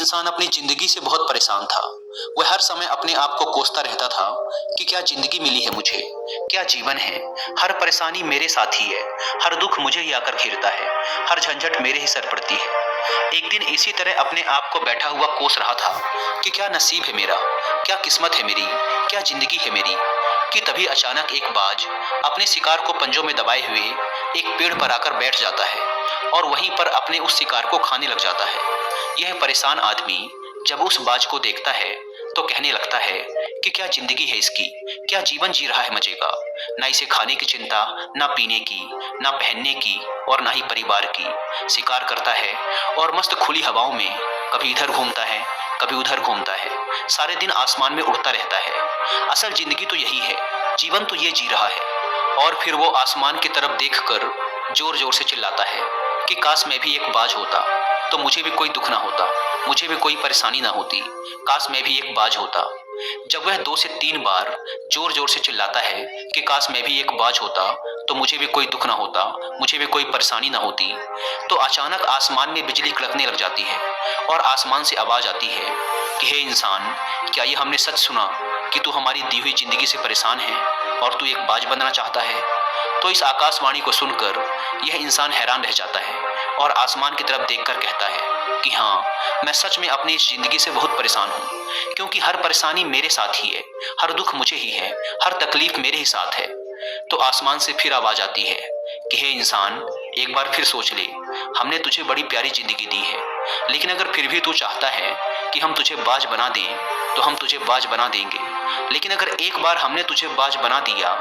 इंसान अपनी जिंदगी से बहुत परेशान था। वह हर समय अपने आप को कोसता रहता था कि क्या जिंदगी मिली है मुझे, क्या जीवन है। हर परेशानी मेरे साथ ही है, हर दुख मुझे ही आकर घेरता है, हर झंझट मेरे ही सर पड़ती है। एक दिन इसी तरह अपने आप को बैठा हुआ कोस रहा था कि क्या नसीब है मेरा, क्या किस्मत है मेरी, क्या जिंदगी है मेरी, कि तभी अचानक एक बाज अपने शिकार को पंजों में दबाए हुए एक पेड़ पर आकर बैठ जाता है और वहीं पर अपने उस शिकार को खाने लग जाता है। यह परेशान आदमी जब उस बाज को देखता है तो कहने लगता है कि क्या जिंदगी है इसकी, क्या जीवन जी रहा है मजे का। ना इसे खाने की चिंता, ना पीने की, ना पहनने की और ना ही परिवार की। शिकार करता है और मस्त खुली हवाओं में कभी इधर घूमता है, कभी उधर घूमता है, सारे दिन आसमान में उड़ता रहता है। असल जिंदगी तो यही है, जीवन तो ये जी रहा है। और फिर वो आसमान की तरफ देखकर जोर जोर से चिल्लाता है कि काश मैं भी एक बाज होता तो मुझे भी कोई दुख ना होता, मुझे भी कोई परेशानी ना होती, काश मैं भी एक बाज होता। जब वह 2 से 3 बार जोर जोर से चिल्लाता है कि काश मैं भी एक बाज होता तो मुझे भी कोई दुख ना होता, मुझे भी कोई परेशानी ना होती, तो अचानक आसमान में बिजली कड़कने लग जाती है और आसमान से आवाज आती है कि हे इंसान, क्या ये हमने सच सुना कि तू हमारी दी हुई जिंदगी से परेशान है और तू एक बाज बनना चाहता है। तो इस आकाशवाणी को सुनकर यह इंसान हैरान रह जाता है और आसमान की तरफ देखकर कहता है कि हाँ, मैं सच में अपनी इस जिंदगी से बहुत परेशान हूँ, क्योंकि हर परेशानी मेरे साथ ही है, हर दुख मुझे ही है, हर तकलीफ मेरे ही साथ है। तो आसमान से फिर आवाज आती है कि हे इंसान, एक बार फिर सोच ले, हमने तुझे बड़ी प्यारी जिंदगी दी है, लेकिन अगर फिर भी तू चाहता है कि हम तुझे बाज बना दें तो हम तुझे बाज बना देंगे। लेकिन अगर एक बार हमने तुझे बाज बना दिया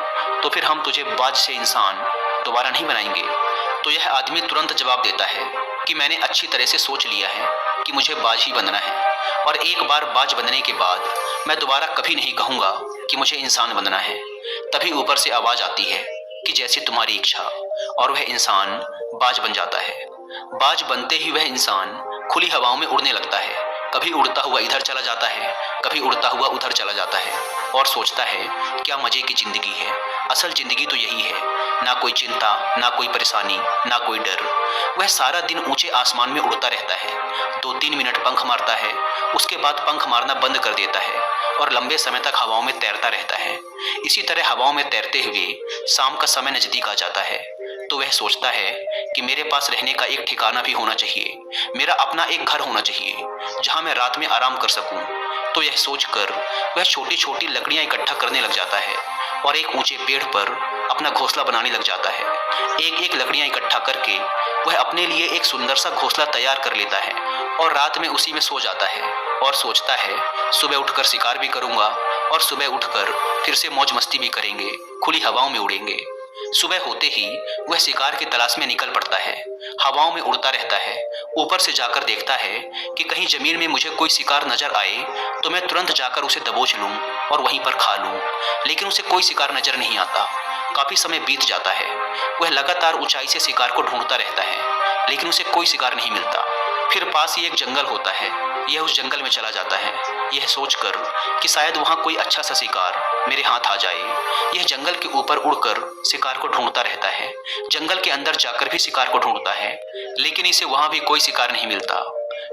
तो फिर हम तुझे बाज से इंसान दोबारा नहीं बनाएंगे। तो यह आदमी तुरंत जवाब देता है कि मैंने अच्छी तरह से सोच लिया है कि मुझे बाज ही बनना है, और एक बार बाज बनने के बाद मैं दोबारा कभी नहीं कहूँगा कि मुझे इंसान बनना है। तभी ऊपर से आवाज आती है कि जैसे तुम्हारी इच्छा, और वह इंसान बाज बन जाता है। बाज बनते ही वह इंसान खुली हवाओं में उड़ने लगता है, कभी उड़ता हुआ इधर चला जाता है, कभी उड़ता हुआ उधर चला जाता है और सोचता है क्या मजे की जिंदगी है, असल जिंदगी तो यही है, ना कोई चिंता, ना कोई परेशानी, ना कोई डर। वह सारा दिन ऊंचे आसमान में उड़ता रहता है, 2-3 मिनट पंख मारता है, उसके बाद पंख मारना बंद कर देता है और लंबे समय तक हवाओं में तैरता रहता है। इसी तरह हवाओं में तैरते हुए शाम का समय नजदीक आ जाता है तो वह सोचता है कि मेरे पास रहने का एक ठिकाना भी होना चाहिए, मेरा अपना एक घर होना चाहिए जहां मैं रात में आराम कर सकूं। तो यह सोचकर वह छोटी छोटी लकड़ियां इकट्ठा करने लग जाता है और एक ऊंचे पेड़ पर अपना घोंसला बनाने लग जाता है। एक एक लकड़ियां इकट्ठा करके वह अपने लिए एक सुंदर सा घोंसला तैयार कर लेता है और रात में उसी में सो जाता है और सोचता है सुबह उठकर शिकार भी करूंगा और सुबह उठकर फिर से मौज मस्ती भी करेंगे, खुली हवाओं में उड़ेंगे। सुबह होते ही वह शिकार की तलाश में निकल पड़ता है, हवाओं में उड़ता रहता है, ऊपर से जाकर देखता है कि कहीं जमीन में मुझे कोई शिकार नजर आए तो मैं तुरंत जाकर उसे दबोच लूं और वहीं पर खा लूं। लेकिन उसे कोई शिकार नजर नहीं आता। काफी समय बीत जाता है, वह लगातार ऊंचाई से शिकार को ढूंढता रहता है, लेकिन उसे कोई शिकार नहीं मिलता। फिर पास ही एक जंगल होता है, यह उस जंगल में चला जाता है, यह सोचकर कि शायद वहां कोई अच्छा सा शिकार मेरे हाथ आ जाए। यह जंगल के ऊपर उड़कर शिकार को ढूंढता रहता है, जंगल के अंदर जाकर भी शिकार को ढूंढता है, लेकिन इसे वहां भी कोई शिकार नहीं मिलता।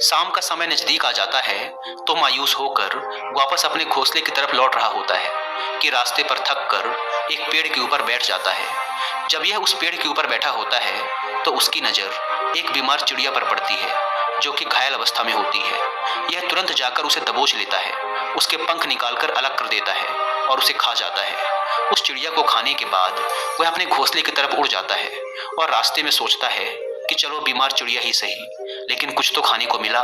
शाम का समय नजदीक आ जाता है तो मायूस होकर वापस अपने घोंसले की तरफ लौट रहा होता है कि रास्ते पर थक कर एक पेड़ के ऊपर बैठ जाता है। जब यह उस पेड़ के ऊपर बैठा होता है तो उसकी नजर एक बीमार चिड़िया पर पड़ती है जो कि घायल अवस्था में होती है। यह तुरंत जाकर उसे दबोच लेता है, उसके पंख निकालकर अलग कर देता है और उसे खा जाता है। उस चिड़िया को खाने के बाद वह अपने घोंसले की तरफ उड़ जाता है और रास्ते में सोचता है कि चलो बीमार चिड़िया ही सही, लेकिन कुछ तो खाने को मिला।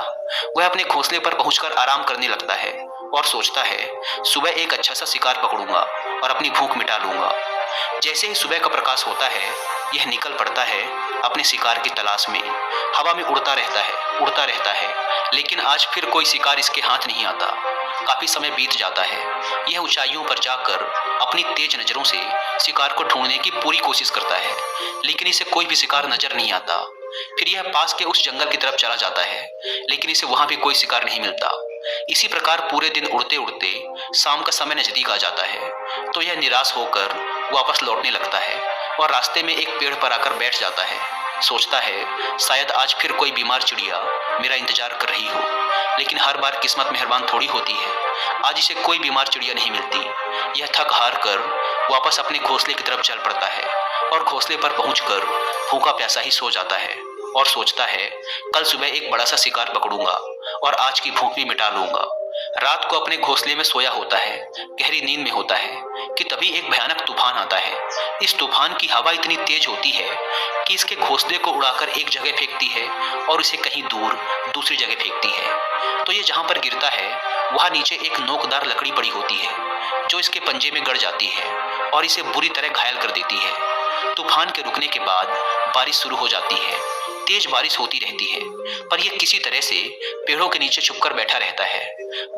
वह अपने घोंसले पर पहुंचकर आराम करने लगता है और सोचता है सुबह एक अच्छा सा शिकार पकड़ूंगा और अपनी भूख मिटा लूंगा। जैसे ही सुबह का प्रकाश होता है यह निकल पड़ता है अपने शिकार की तलाश में। हवा में उड़ता रहता है, लेकिन आज फिर कोई शिकार इसके हाथ नहीं आता। काफी समय बीत जाता है, यह ऊंचाइयों पर जाकर अपनी तेज नजरों से शिकार को ढूंढने की पूरी कोशिश करता है, लेकिन इसे कोई भी शिकार नजर नहीं आता। फिर यह पास के उस जंगल की तरफ चला जाता है, लेकिन इसे वहां भी कोई शिकार नहीं मिलता। इसी प्रकार पूरे दिन उड़ते उड़ते शाम का समय नजदीक आ जाता है तो यह निराश होकर वापस लौटने लगता है और रास्ते में एक पेड़ पर आकर बैठ जाता है। सोचता है शायद आज फिर कोई बीमार चिड़िया मेरा इंतजार कर रही हो, लेकिन हर बार किस्मत मेहरबान थोड़ी होती है। आज इसे कोई बीमार चिड़िया नहीं मिलती। यह थक हार कर वापस अपने घोंसले की तरफ चल पड़ता है और घोंसले पर पहुंचकर भूखा प्यासा ही सो जाता है और सोचता है कल सुबह एक बड़ा सा शिकार पकड़ूंगा और आज की भूख भी मिटा लूंगा। रात को अपने घोंसले में सोया होता है, गहरी नींद में होता है कि तभी एक भयानक तूफान आता है। इस तूफान की हवा इतनी तेज होती है कि इसके घोंसले को उड़ाकर एक जगह फेंकती है और इसे कहीं दूर दूसरी जगह फेंकती है। तो ये जहां पर गिरता है वहां नीचे एक नोकदार लकड़ी पड़ी होती है जो इसके पंजे में गड़ जाती है और इसे बुरी तरह घायल कर देती है। तूफान के रुकने के बाद बारिश शुरू हो जाती है। तेज बारिश होती रहती है, पर यह किसी तरह से पेड़ों के नीचे छुपकर बैठा रहता है।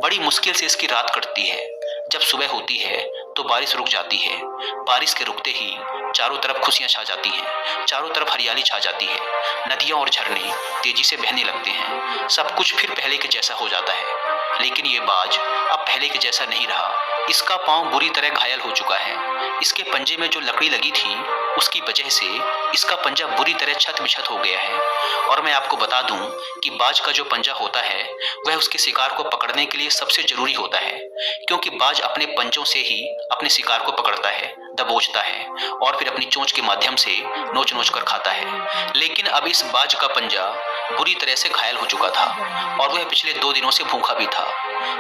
बड़ी मुश्किल से इसकी रात कटती है। जब सुबह होती है तो बारिश रुक जाती है। बारिश के रुकते ही चारों तरफ खुशियां छा जाती हैं, चारों तरफ हरियाली छा जाती है। नदियां और झरने तेजी से बहने लगते हैं। सब कुछ फिर पहले के जैसा हो जाता है। लेकिन ये बाज अब पहले के जैसा नहीं रहा। इसका पांव बुरी तरह घायल हो चुका है। इसके पंजे में जो लकड़ी लगी थी उसकी वजह से इसका पंजा बुरी तरह छत बिछत हो गया है। और मैं आपको बता दूं कि बाज का जो पंजा होता है वह उसके शिकार को पकड़ने के लिए सबसे जरूरी होता है, क्योंकि बाज अपने पंजों से ही अपने शिकार को पकड़ता है, दबोचता है और फिर अपनी चोंच के माध्यम से नोच नोच कर खाता है। लेकिन अब इस बाज का पंजा बुरी तरह से घायल हो चुका था और वह पिछले 2 दिनों से भूखा भी था।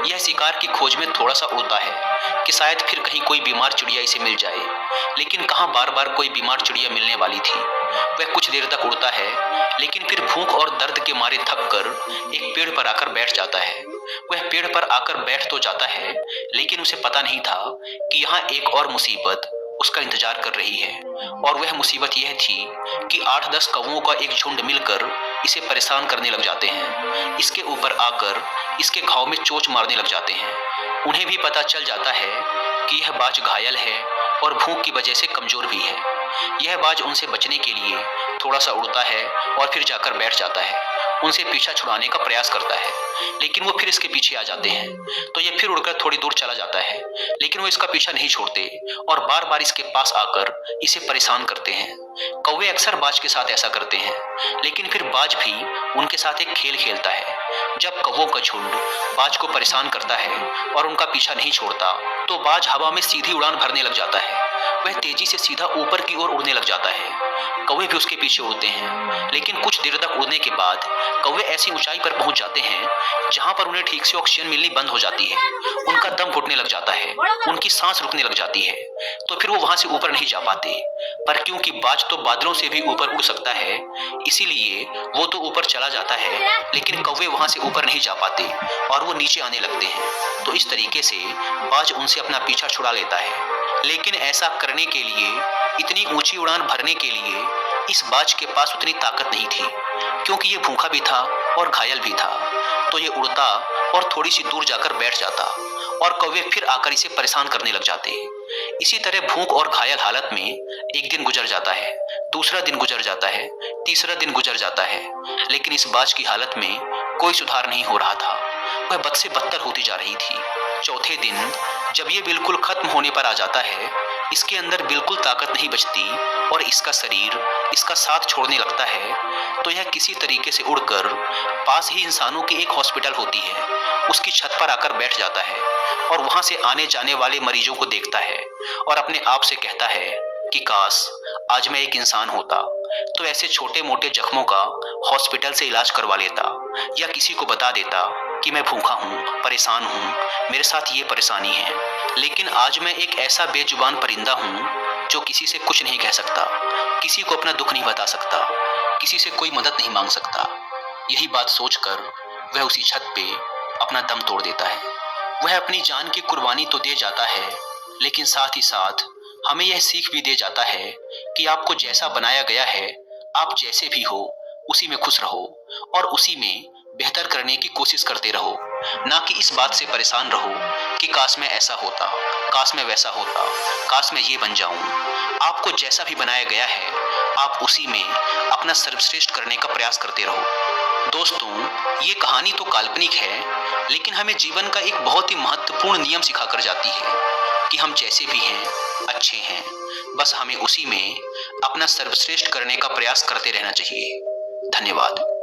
यह शिकार की खोज में थोड़ा सा उड़ता है कि शायद फिर कहीं कोई बीमार चिड़िया इसे मिल जाए, लेकिन कहाँ बार बार कोई बीमार चिड़िया मिलने वाली थी। वह कुछ देर तक उड़ता है, लेकिन फिर भूख और दर्द के मारे थक कर एक पेड़ पर आकर बैठ जाता है। वह पेड़ पर आकर बैठ तो जाता है, लेकिन उसे पता नहीं था कि यहाँ एक और मुसीबत उसका इंतजार कर रही है। और वह मुसीबत यह थी कि 8-10 कौवों का एक झुंड मिलकर इसे परेशान करने लग जाते हैं। इसके ऊपर आकर इसके घाव में चोंच मारने लग जाते हैं। उन्हें भी पता चल जाता है कि यह बाज घायल है और भूख की वजह से कमजोर भी है। यह बाज उनसे बचने के लिए थोड़ा सा उड़ता है और फिर जाकर बैठ जाता है। उनसे पीछा छुड़ाने का प्रयास करता है, लेकिन वो फिर इसके पीछे आ जाते हैं। तो ये फिर उड़कर थोड़ी दूर चला जाता है, लेकिन वो इसका पीछा नहीं छोड़ते और बार बार इसके पास आकर इसे परेशान करते हैं। कौवे अक्सर बाज के साथ ऐसा करते हैं, लेकिन फिर बाज भी उनके साथ एक खेल खेलता है। जब कौवों का झुंड बाज को परेशान करता है और उनका पीछा नहीं छोड़ता, तो बाज हवा में सीधी उड़ान भरने लग जाता है। वह तेजी से सीधा ऊपर की ओर उड़ने लग जाता है। कौवे भी उसके पीछे उड़ते हैं, लेकिन कुछ देर तक उड़ने के बाद कौवे ऐसी ऊंचाई पर पहुंच जाते हैं जहां पर उन्हें ठीक से ऑक्सीजन मिलनी बंद हो जाती है। उनका दम घुटने लग जाता है, उनकी सांस रुकने लग जाती है। तो फिर वो वहां से ऊपर नहीं जा पाते। पर क्योंकि बाज तो बादलों से भी ऊपर उड़ सकता है, इसीलिए वो तो ऊपर चला जाता है, लेकिन कौवे वहां से ऊपर नहीं जा पाते और वो नीचे आने लगते हैं। तो इस तरीके से बाज उनसे अपना पीछा छुड़ा लेता है। लेकिन ऐसा करने के लिए, इतनी ऊंची उड़ान भरने के लिए इस बाज के पास उतनी ताकत नहीं थी, क्योंकि ये भूखा भी था और घायल भी था। तो ये उड़ता और थोड़ी सी दूर जाकर बैठ जाता और कौवे फिर आकर इसे परेशान करने लग जाते। इसी तरह भूख और घायल हालत में एक दिन गुजर जाता है, दूसरा दिन गुजर जाता है, तीसरा दिन गुजर जाता है, लेकिन इस बाज की हालत में कोई सुधार नहीं हो रहा था। वह बद से बदतर होती जा रही थी। चौथे दिन जब ये बिल्कुल खत्म होने पर आ जाता है, इसके अंदर बिल्कुल ताकत नहीं बचती और इसका शरीर इसका साथ छोड़ने लगता है, तो यह किसी तरीके से उड़कर पास ही इंसानों की एक हॉस्पिटल होती है, उसकी छत पर आकर बैठ जाता है और वहां से आने जाने वाले मरीजों को देखता है और अपने आप से कहता है कि काश आज मैं एक इंसान होता तो ऐसे छोटे मोटे जख्मों का हॉस्पिटल से इलाज करवा लेता, या किसी को बता देता कि मैं भूखा हूँ, परेशान हूँ, मेरे साथ ये परेशानी है। लेकिन आज मैं एक ऐसा बेजुबान परिंदा हूँ जो किसी से कुछ नहीं कह सकता, किसी को अपना दुख नहीं बता सकता, किसी से कोई मदद नहीं मांग सकता। यही बात सोचकर वह उसी छत पे अपना दम तोड़ देता है। वह अपनी जान की कुर्बानी तो दे जाता है, लेकिन साथ ही साथ हमें यह सीख भी दे जाता है कि आपको जैसा बनाया गया है, आप जैसे भी हो उसी में खुश रहो और उसी में बेहतर करने की कोशिश करते रहो, ना कि इस बात से परेशान रहो कि काश मैं ऐसा होता, काश मैं वैसा होता, काश मैं ये बन जाऊं। आपको जैसा भी बनाया गया है, आप उसी में अपना सर्वश्रेष्ठ करने का प्रयास करते रहो। दोस्तों, ये कहानी तो काल्पनिक है, लेकिन हमें जीवन का एक बहुत ही महत्वपूर्ण नियम सिखा कर जाती है कि हम जैसे भी हैं अच्छे हैं, बस हमें उसी में अपना सर्वश्रेष्ठ करने का प्रयास करते रहना चाहिए। धन्यवाद।